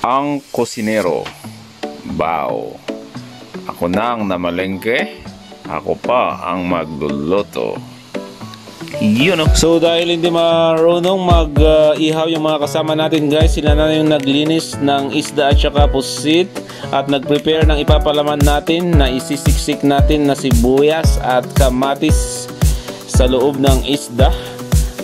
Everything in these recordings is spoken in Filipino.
Ang kusinero. Bao. Ako na ang namalengke. Ako pa ang magluluto. Yun o. So dahil hindi marunong mag-ihaw yung mga kasama natin guys, sila na yung naglinis ng isda at saka pusit at nag-prepare ng ipapalaman natin na isisiksik natin na sibuyas at kamatis sa loob ng isda.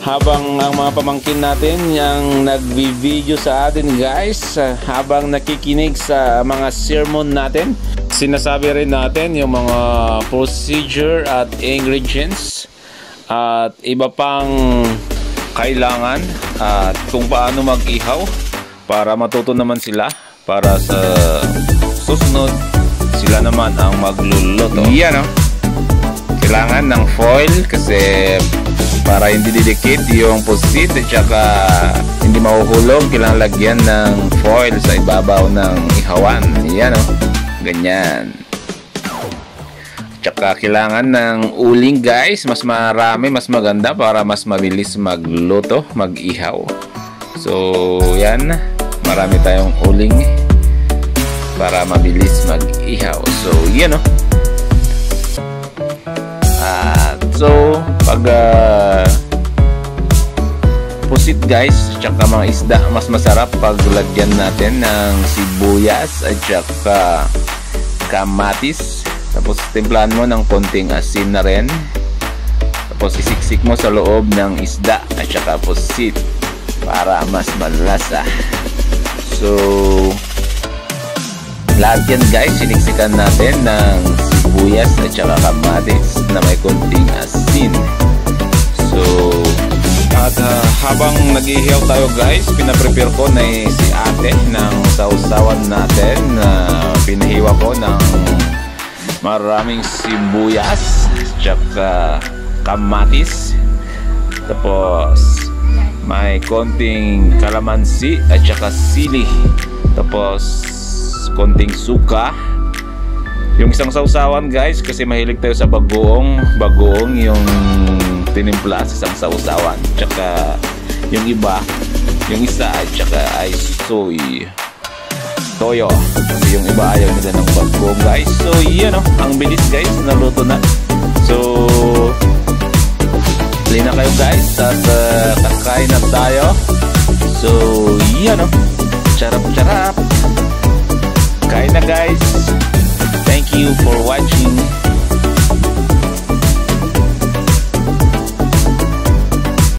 Habang ang mga pamangkin natin yung nag-video sa atin guys, habang nakikinig sa mga sermon natin, sinasabi rin natin yung mga procedure at ingredients at iba pang kailangan at kung paano mag-ihaw para matuto naman sila para sa susunod sila naman ang magluluto. Yan o. Kailangan ng foil kasi para hindi didikit yung pusit at saka hindi mahuhulog, kailangan lagyan ng foil sa ibabaw ng ihawan. Yan o, ganyan. Tsaka kailangan ng uling guys, mas marami, mas maganda para mas mabilis magluto, mag-ihaw. So yan, marami tayong uling para mabilis mag-ihaw. So yan o. So pag pusit guys, tsaka mga isda, mas masarap pag lagyan natin ng sibuyas at tsaka kamatis. Tapos timplahan mo ng konting asin na rin. Tapos isiksik mo sa loob ng isda at tsaka pusit para mas malasa. So lahat yan guys, siniksikan natin ng sibuyas at saka kamatis na may konting asin. So at habang nag-ihaw tayo guys, pinaprepare ko na si ate ng sausawan natin na pinahiwa ko ng maraming sibuyas at saka kamatis. Tapos may konting kalamansi at saka sili. Tapos konting suka. Yung isang sausawan guys, kasi mahilig tayo sa bagoong yung tinimpla sa isang sausawan. Tsaka yung iba, yung isa at tsaka ay soy toyo. Yung iba ayaw nila ng bagoong guys. So yan o, ang bilis guys, naluto na. So play na kayo guys at kakain na tayo. So yan o, charap charap. Kain na guys. Thank you for watching.